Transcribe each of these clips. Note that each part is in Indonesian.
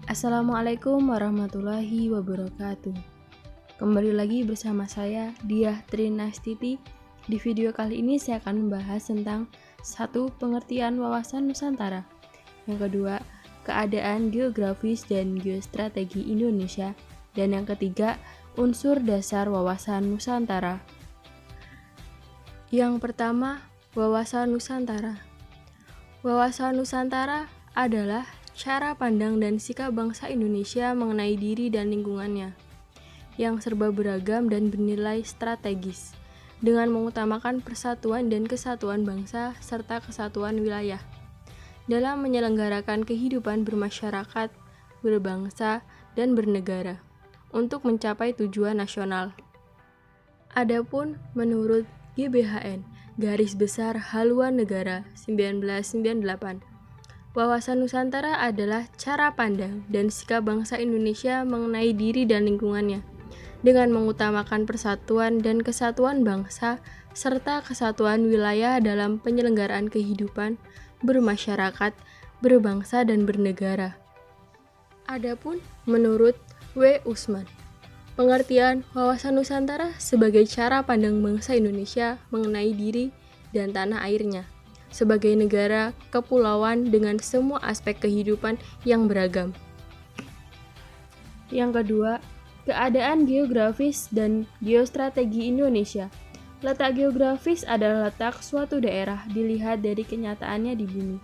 Assalamualaikum warahmatullahi wabarakatuh. Kembali lagi bersama saya, Diah Trinastiti. Di video kali ini saya akan membahas tentang 1. Pengertian wawasan Nusantara. Yang kedua, keadaan geografis dan geostrategi Indonesia. Dan yang ketiga, unsur dasar wawasan Nusantara. Yang pertama, wawasan Nusantara. Wawasan Nusantara adalah cara pandang dan sikap bangsa Indonesia mengenai diri dan lingkungannya, yang serba beragam dan bernilai strategis, dengan mengutamakan persatuan dan kesatuan bangsa serta kesatuan wilayah, dalam menyelenggarakan kehidupan bermasyarakat, berbangsa, dan bernegara, untuk mencapai tujuan nasional. Adapun menurut GBHN, Garis Besar Haluan Negara 1998, wawasan Nusantara adalah cara pandang dan sikap bangsa Indonesia mengenai diri dan lingkungannya, dengan mengutamakan persatuan dan kesatuan bangsa serta kesatuan wilayah dalam penyelenggaraan kehidupan bermasyarakat, berbangsa, dan bernegara. Adapun menurut W. Usman, pengertian wawasan Nusantara sebagai cara pandang bangsa Indonesia mengenai diri dan tanah airnya, sebagai negara kepulauan dengan semua aspek kehidupan yang beragam. Yang kedua, keadaan geografis dan geostrategi Indonesia. Letak geografis adalah letak suatu daerah dilihat dari kenyataannya di bumi,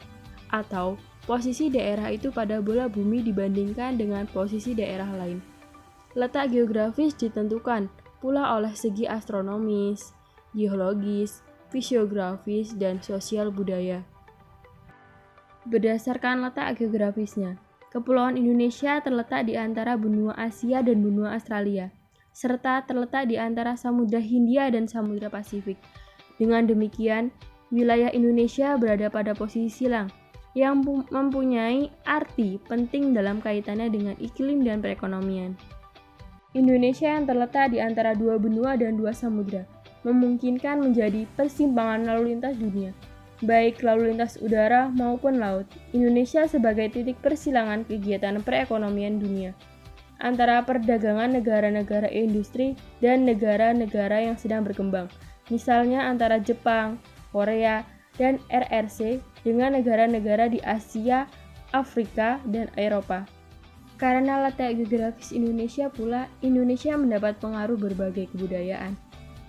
atau posisi daerah itu pada bola bumi dibandingkan dengan posisi daerah lain. Letak geografis ditentukan pula oleh segi astronomis, geologis, fisiografis, dan sosial budaya. Berdasarkan letak geografisnya, Kepulauan Indonesia terletak di antara benua Asia dan benua Australia, serta terletak di antara Samudra Hindia dan Samudra Pasifik. Dengan demikian, wilayah Indonesia berada pada posisi silang, yang mempunyai arti penting dalam kaitannya dengan iklim dan perekonomian. Indonesia yang terletak di antara dua benua dan dua samudra memungkinkan menjadi persimpangan lalu lintas dunia, baik lalu lintas udara maupun laut. Indonesia sebagai titik persilangan kegiatan perekonomian dunia antara perdagangan negara-negara industri dan negara-negara yang sedang berkembang, misalnya antara Jepang, Korea, dan RRC dengan negara-negara di Asia, Afrika, dan Eropa. Karena letak geografis Indonesia pula, Indonesia mendapat pengaruh berbagai kebudayaan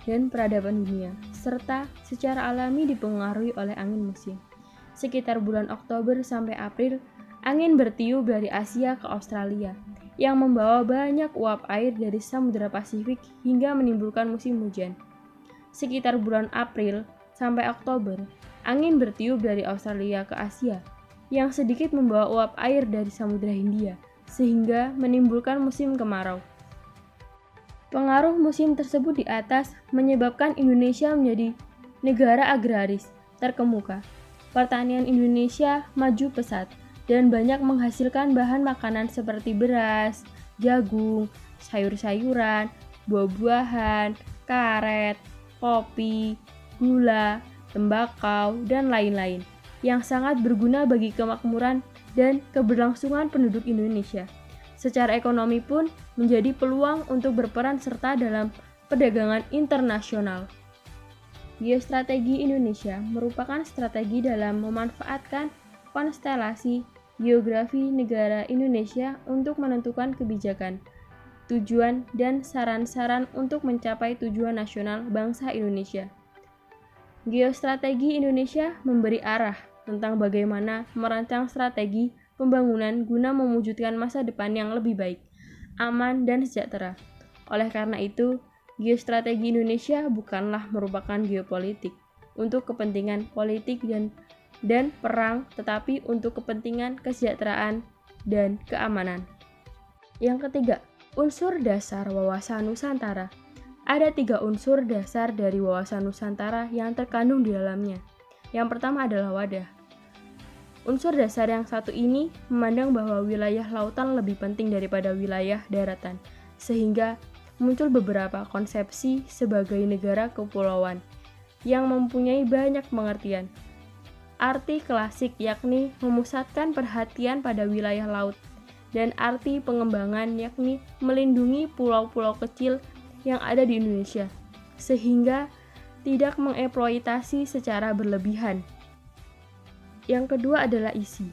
dan peradaban dunia, serta secara alami dipengaruhi oleh angin musim. Sekitar bulan Oktober sampai April, angin bertiup dari Asia ke Australia, yang membawa banyak uap air dari Samudra Pasifik hingga menimbulkan musim hujan. Sekitar bulan April sampai Oktober, angin bertiup dari Australia ke Asia, yang sedikit membawa uap air dari Samudra Hindia, sehingga menimbulkan musim kemarau. Pengaruh musim tersebut di atas menyebabkan Indonesia menjadi negara agraris terkemuka. Pertanian Indonesia maju pesat dan banyak menghasilkan bahan makanan seperti beras, jagung, sayur-sayuran, buah-buahan, karet, kopi, gula, tembakau, dan lain-lain, yang sangat berguna bagi kemakmuran dan keberlangsungan penduduk Indonesia. Secara ekonomi pun menjadi peluang untuk berperan serta dalam perdagangan internasional. Geostrategi Indonesia merupakan strategi dalam memanfaatkan konstelasi geografi negara Indonesia untuk menentukan kebijakan, tujuan, dan saran-saran untuk mencapai tujuan nasional bangsa Indonesia. Geostrategi Indonesia memberi arah tentang bagaimana merancang strategi pembangunan guna mewujudkan masa depan yang lebih baik, aman, dan sejahtera. Oleh karena itu, geostrategi Indonesia bukanlah merupakan geopolitik untuk kepentingan politik dan perang, tetapi untuk kepentingan kesejahteraan dan keamanan. Yang ketiga, unsur dasar wawasan Nusantara. Ada 3 unsur dasar dari wawasan Nusantara yang terkandung di dalamnya. Yang pertama adalah wadah. Unsur dasar yang satu ini memandang bahwa wilayah lautan lebih penting daripada wilayah daratan, sehingga muncul beberapa konsepsi sebagai negara kepulauan yang mempunyai banyak pengertian. Arti klasik yakni memusatkan perhatian pada wilayah laut dan arti pengembangan yakni melindungi pulau-pulau kecil yang ada di Indonesia, sehingga tidak mengeksploitasi secara berlebihan. Yang kedua adalah isi.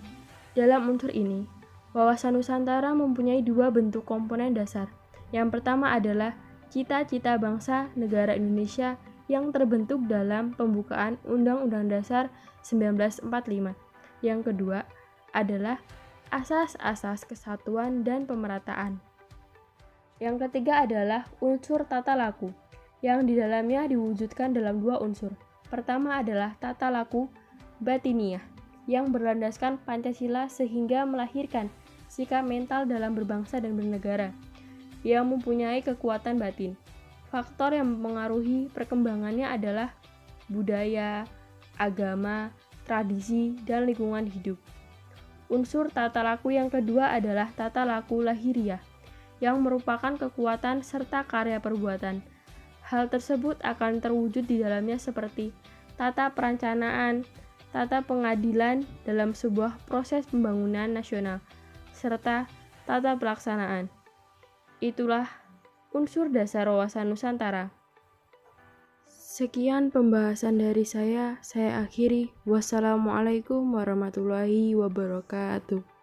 Dalam unsur ini, wawasan Nusantara mempunyai dua bentuk komponen dasar. Yang pertama adalah cita-cita bangsa negara Indonesia yang terbentuk dalam pembukaan Undang-Undang Dasar 1945. Yang kedua adalah asas-asas kesatuan dan pemerataan. Yang ketiga adalah unsur tata laku, yang di dalamnya diwujudkan dalam dua unsur. Pertama adalah tata laku batiniah, yang berlandaskan Pancasila sehingga melahirkan sikap mental dalam berbangsa dan bernegara, yang mempunyai kekuatan batin. Faktor yang mempengaruhi perkembangannya adalah budaya, agama, tradisi, dan lingkungan hidup. Unsur tata laku yang kedua adalah tata laku lahiriah, yang merupakan kekuatan serta karya perbuatan. Hal tersebut akan terwujud di dalamnya seperti tata perencanaan, tata pengadilan dalam sebuah proses pembangunan nasional, serta tata pelaksanaan. Itulah unsur dasar wawasan Nusantara. Sekian pembahasan dari saya akhiri. Wassalamualaikum warahmatullahi wabarakatuh.